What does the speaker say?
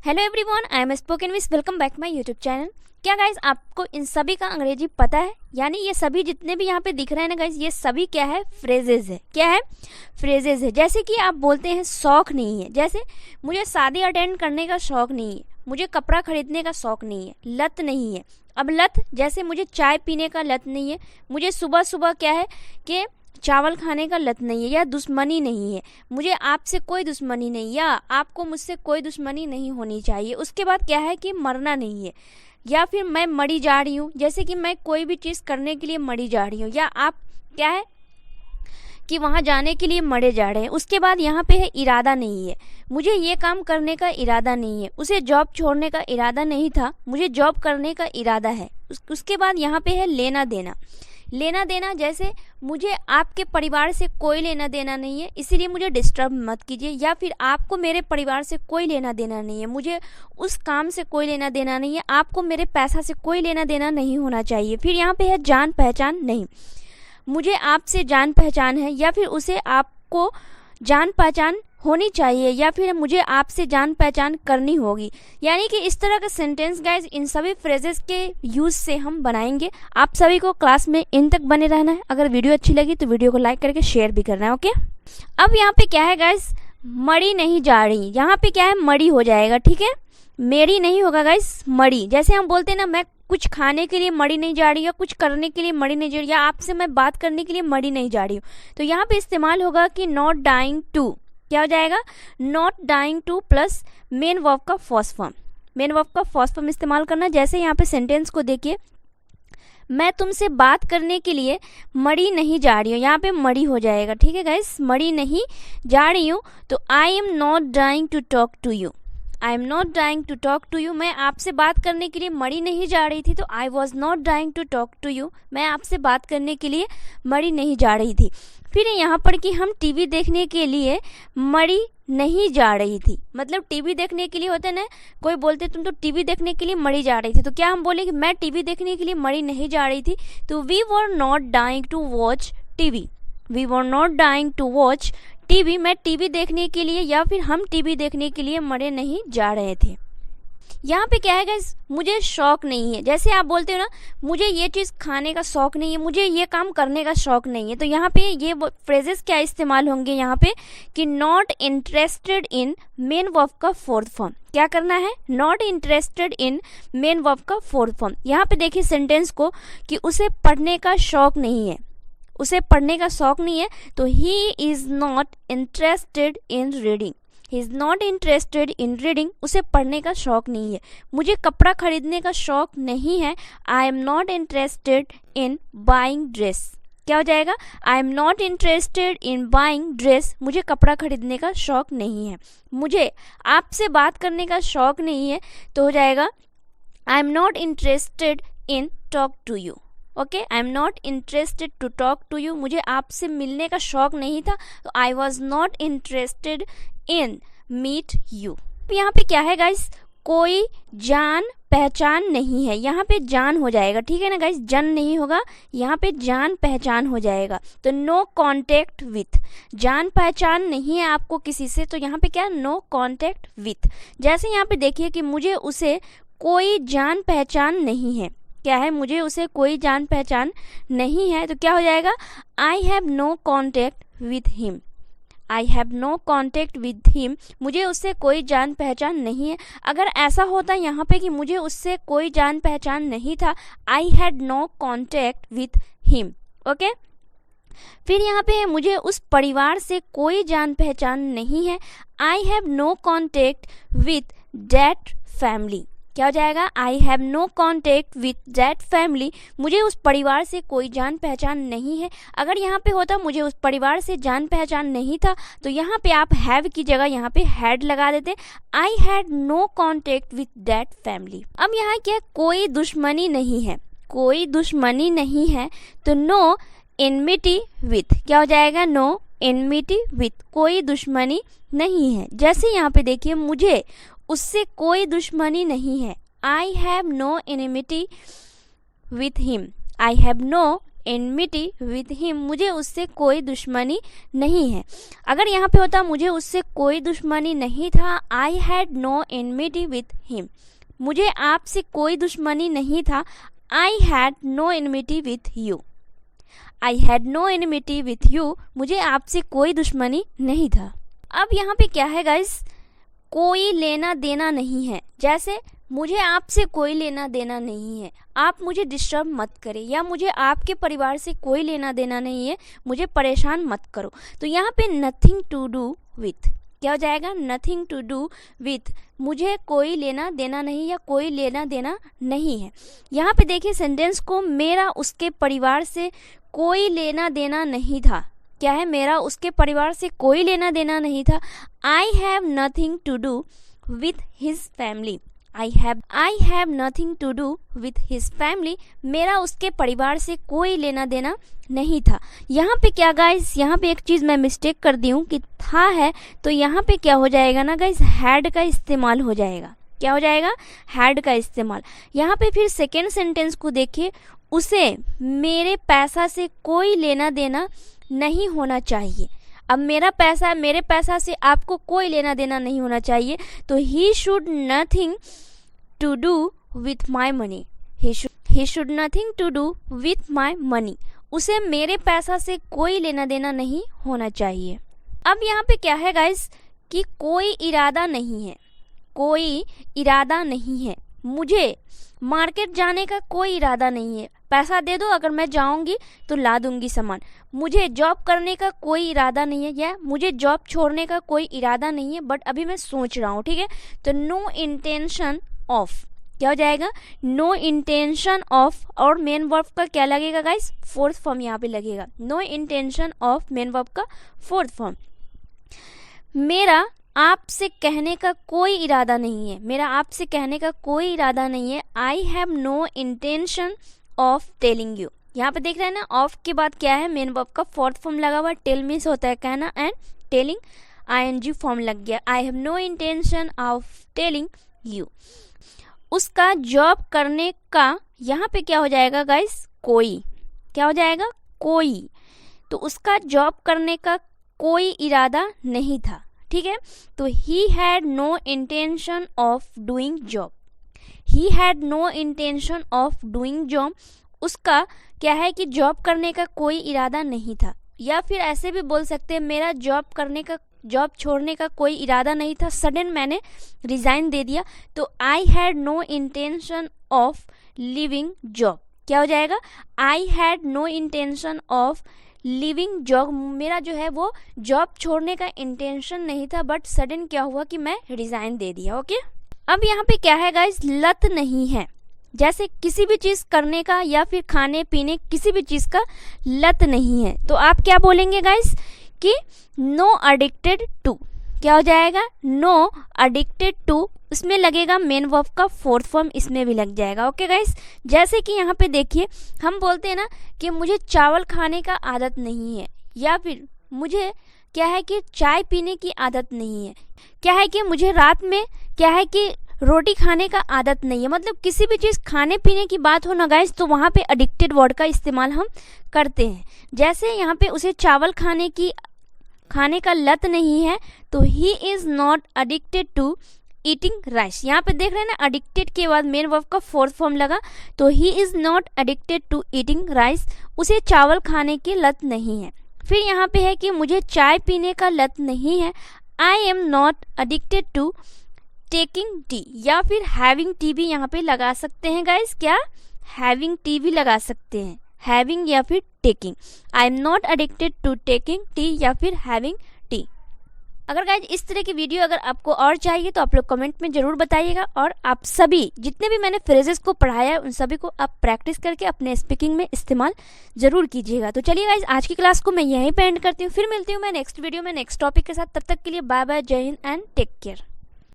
Hello everyone, I am spoken with, welcome back my YouTube channel. क्या guys आपको इन सभी का अंग्रेजी पता है? यानी ये सभी जितने भी यहाँ पे दिख रहे हैं ना गाइज, ये सभी क्या है? फ्रेजेज है। क्या है? फ्रेजेज है। जैसे कि आप बोलते हैं शौक नहीं है, जैसे मुझे शादी अटेंड करने का शौक नहीं है, मुझे कपड़ा खरीदने का शौक नहीं है, लत नहीं है। अब लत, जैसे मुझे चाय पीने का लत नहीं है, मुझे सुबह सुबह क्या है कि चावल खाने का लत नहीं है, या दुश्मनी नहीं है, मुझे आपसे कोई दुश्मनी नहीं, या आपको मुझसे कोई दुश्मनी नहीं होनी चाहिए। उसके बाद क्या है कि मरना नहीं है, या फिर मैं मरी जा रही हूँ, जैसे कि मैं कोई भी चीज़ करने के लिए मरी जा रही हूँ, या आप क्या है कि वहाँ जाने के लिए मरे जा रहे हैं। उसके बाद यहाँ पे है इरादा नहीं है, मुझे ये काम करने का इरादा नहीं है, उसे जॉब छोड़ने का इरादा नहीं था, मुझे जॉब करने का इरादा है। उसके बाद यहाँ पे है लेना देना। लेना देना, जैसे मुझे आपके परिवार से कोई लेना देना नहीं है, इसीलिए मुझे डिस्टर्ब मत कीजिए, या फिर आपको मेरे परिवार से कोई लेना देना नहीं है, मुझे उस काम से कोई लेना देना नहीं है, आपको मेरे पैसा से कोई लेना देना नहीं होना चाहिए। फिर यहाँ पे है जान पहचान नहीं, मुझे आपसे जान पहचान है, या फिर उसे आपको जान पहचान होनी चाहिए, या फिर मुझे आपसे जान पहचान करनी होगी। यानी कि इस तरह का सेंटेंस गाइज इन सभी फ्रेजेस के यूज से हम बनाएंगे। आप सभी को क्लास में इन तक बने रहना है। अगर वीडियो अच्छी लगी तो वीडियो को लाइक करके शेयर भी करना है। ओके, अब यहाँ पे क्या है गाइज, मरी नहीं जा रही, यहाँ पे क्या है मरी हो जाएगा। ठीक है, मेरी नहीं होगा गाइज, मरी। जैसे हम बोलते हैं ना, मैं कुछ खाने के लिए मरी नहीं जा रही, या कुछ करने के लिए मरी नहीं जा रही, या आपसे मैं बात करने के लिए मरी नहीं जा रही हूँ, तो यहाँ पे इस्तेमाल होगा कि नॉट डाइंग टू। क्या हो जाएगा? Not dying to plus main verb का फर्स्ट फॉर्म। मेन वर्ब का फर्स्ट फॉर्म इस्तेमाल करना। जैसे यहाँ पे सेंटेंस को देखिए, मैं तुमसे बात करने के लिए मरी नहीं जा रही हूँ, यहाँ पे मरी हो जाएगा। ठीक है गाइस, मरी नहीं जा रही हूँ, तो I am not dying to talk to you. I am not dying to talk to you, मैं आपसे बात करने के लिए मरी नहीं जा रही थी, तो I was not dying to talk to you, मैं आपसे बात करने के लिए मरी नहीं जा रही थी। फिर यहाँ पर कि हम टीवी देखने के लिए मरी नहीं जा रही थी, मतलब टीवी देखने के लिए होते ना, कोई बोलते तुम तो टीवी देखने के लिए मरी जा रही थी, तो क्या हम बोले कि मैं टीवी देखने के लिए मरी नहीं जा रही थी, तो we were not dying to watch TV. We were not dying to watch TV, मैं टीवी देखने के लिए, या फिर हम टीवी देखने के लिए मरे नहीं जा रहे थे। यहाँ पे क्या है गाइस, मुझे शौक नहीं है। जैसे आप बोलते हो ना, मुझे ये चीज़ खाने का शौक नहीं है, मुझे ये काम करने का शौक नहीं है, तो यहाँ पे ये फ्रेजेस क्या इस्तेमाल होंगे यहाँ पे कि not interested in main verb का फोर्थ फॉर्म। क्या करना है? Not interested in main verb का फोर्थ फॉर्म। यहाँ पे देखिए सेंटेंस को कि उसे पढ़ने का शौक नहीं है, उसे पढ़ने का शौक नहीं है, तो he is not interested in reading. He is not interested in reading, उसे पढ़ने का शौक नहीं है। मुझे कपड़ा खरीदने का शौक नहीं है, I am not interested in buying dress. क्या हो जाएगा? I am not interested in buying dress, मुझे कपड़ा खरीदने का शौक नहीं है। मुझे आपसे बात करने का शौक नहीं है, तो हो जाएगा I am not interested in talk to you. Okay, I am not interested to talk to you, मुझे आपसे मिलने का शौक नहीं था, तो I was not interested in meet you. यहाँ पे क्या है गाइस, कोई जान पहचान नहीं है, यहाँ पे जान हो जाएगा। ठीक है ना गाइस, जन नहीं होगा, यहाँ पे जान पहचान हो जाएगा। तो नो कॉन्टेक्ट विथ, जान पहचान नहीं है आपको किसी से, तो यहाँ पे क्या, नो कॉन्टेक्ट विथ। जैसे यहाँ पे देखिए कि मुझे उसे कोई जान पहचान नहीं है। क्या है? मुझे उसे कोई जान पहचान नहीं है, तो क्या हो जाएगा? I have no contact with him. I have no contact with him, मुझे उससे कोई जान पहचान नहीं है। अगर ऐसा होता यहाँ पे कि मुझे उससे कोई जान पहचान नहीं था, I had no contact with him. Okay, फिर यहाँ पे है मुझे उस परिवार से कोई जान पहचान नहीं है, I have no contact with that family. क्या हो जाएगा? I have no contact with that family, मुझे उस परिवार से कोई जान पहचान नहीं है। अगर यहाँ पे होता मुझे उस परिवार से जान पहचान नहीं था, तो यहाँ पे आप हैव की जगह यहाँ पे हैड लगा देते, I had no contact with that family. अब यहाँ क्या, कोई दुश्मनी नहीं है, कोई दुश्मनी नहीं है, तो नो एनमिटी विथ। क्या हो जाएगा? नो एनमिटी विथ, कोई दुश्मनी नहीं है। जैसे यहाँ पे देखिए, मुझे उससे कोई दुश्मनी नहीं है, I have no enmity with him. I have no enmity with him, मुझे उससे कोई दुश्मनी नहीं है। अगर यहाँ पे होता मुझे उससे कोई दुश्मनी नहीं था, I had no enmity with him, मुझे आपसे कोई दुश्मनी नहीं था, I had no enmity with you, I had no enmity with you, मुझे आपसे कोई दुश्मनी नहीं था। अब यहाँ पे क्या है गाइस, कोई लेना देना नहीं है। जैसे मुझे आपसे कोई लेना देना नहीं है, आप मुझे डिस्टर्ब मत करें, या मुझे आपके परिवार से कोई लेना देना नहीं है, मुझे परेशान मत करो। तो यहाँ पे नथिंग टू डू विथ क्या हो जाएगा, नथिंग टू डू विथ, मुझे कोई लेना देना नहीं या कोई लेना देना नहीं है। यहाँ पे देखिए सेंटेंस को, मेरा उसके परिवार से कोई लेना देना नहीं था। क्या है, मेरा उसके परिवार से कोई लेना देना नहीं था। I have nothing to do with his family, I have nothing to do with his family, मेरा उसके परिवार से कोई लेना देना नहीं था। यहाँ पे क्या गाइस, यहाँ पे एक चीज़ मैं मिस्टेक कर दी हूँ कि था है, तो यहाँ पे क्या हो जाएगा ना गाइस, हैड का इस्तेमाल हो जाएगा। क्या हो जाएगा, हैड का इस्तेमाल। यहाँ पे फिर सेकेंड सेंटेंस को देखिए, उसे मेरे पैसा से कोई लेना देना नहीं होना चाहिए। अब मेरा पैसा, मेरे पैसा से आपको कोई लेना देना नहीं होना चाहिए, तो he should nothing to do with my money, he should nothing to do with my money, उसे मेरे पैसा से कोई लेना देना नहीं होना चाहिए। अब यहाँ पे क्या है गाइस कि कोई इरादा नहीं है, कोई इरादा नहीं है, मुझे मार्केट जाने का कोई इरादा नहीं है, पैसा दे दो, अगर मैं जाऊंगी तो ला दूंगी सामान। मुझे जॉब करने का कोई इरादा नहीं है, या मुझे जॉब छोड़ने का कोई इरादा नहीं है, बट अभी मैं सोच रहा हूँ। ठीक है, तो नो इंटेंशन ऑफ, क्या हो जाएगा, नो इंटेंशन ऑफ, और मेन वर्ब का क्या लगेगा गाइस, फोर्थ फॉर्म यहाँ पे लगेगा, no intention of, main verb का फोर्थ फॉर्म। मेरा आपसे कहने का कोई इरादा नहीं है, मेरा आपसे कहने का कोई इरादा नहीं है, I have no intention of telling you. यहाँ पे देख रहे हैं ना, ऑफ के बाद क्या है, मेन वर्ब का फोर्थ फॉर्म लगा हुआ, टेल मीन्स होता है कहना, एंड टेलिंग आईएनजी फॉर्म लग गया, I have no intention of telling you. उसका जॉब करने का, यहाँ पे क्या हो जाएगा गाइस, कोई, क्या हो जाएगा, कोई, तो उसका जॉब करने का कोई इरादा नहीं था। ठीक है, तो he had no intention of doing job, he had no intention of doing job, उसका क्या है कि जॉब करने का कोई इरादा नहीं था। या फिर ऐसे भी बोल सकते हैं, मेरा जॉब करने का, जॉब छोड़ने का कोई इरादा नहीं था, सडन मैंने रिजाइन दे दिया, तो I had no intention of leaving job. क्या हो जाएगा, I had no intention of leaving job, मेरा जो है वो जॉब छोड़ने का इंटेंशन नहीं था, बट सडन क्या हुआ कि मैं रिजाइन दे दिया। ओके, अब यहाँ पे क्या है गाइस, लत नहीं है। जैसे किसी भी चीज़ करने का या फिर खाने पीने किसी भी चीज़ का लत नहीं है, तो आप क्या बोलेंगे गाइस कि नो अडिक्टेड टू। क्या हो जाएगा, नो अडिक्टेड टू, इसमें लगेगा मेन वर्ब का फोर्थ फॉर्म, इसमें भी लग जाएगा। ओके गाइस, जैसे कि यहाँ पे देखिए, हम बोलते हैं ना कि मुझे चावल खाने का आदत नहीं है, या फिर मुझे क्या है कि चाय पीने की आदत नहीं है, क्या है कि मुझे रात में क्या है कि रोटी खाने का आदत नहीं है। मतलब किसी भी चीज़ खाने पीने की बात हो ना गाइस, तो वहाँ पे एडिक्टेड वर्ड का इस्तेमाल हम करते हैं। जैसे यहाँ पे उसे चावल खाने का लत नहीं है, तो he is not addicted to eating rice. यहाँ पे देख रहे हैं ना, एडिक्टेड के बाद मेन वर्ब का फोर्थ फॉर्म लगा, तो he is not addicted to eating rice, उसे चावल खाने की लत नहीं है। फिर यहाँ पे है कि मुझे चाय पीने का लत नहीं है, I am not addicted to taking tea, या फिर हैविंग टी भी यहाँ पे लगा सकते हैं गाइस। क्या, हैविंग टी भी लगा सकते हैं, हैविंग या फिर taking. I am not addicted to taking tea या फिर हैविंग टी। अगर गाइज इस तरह की वीडियो अगर आपको और चाहिए तो आप लोग कमेंट में ज़रूर बताइएगा, और आप सभी जितने भी मैंने फ्रेजेस को पढ़ाया है उन सभी को आप प्रैक्टिस करके अपने स्पीकिंग में इस्तेमाल ज़रूर कीजिएगा। तो चलिए गाइज, आज की क्लास को मैं यहीं पे एंड करती हूँ, फिर मिलती हूँ मैं नेक्स्ट वीडियो में नेक्स्ट टॉपिक के साथ। तब तक के लिए बाय बाय, जय हिंद एंड टेक केयर।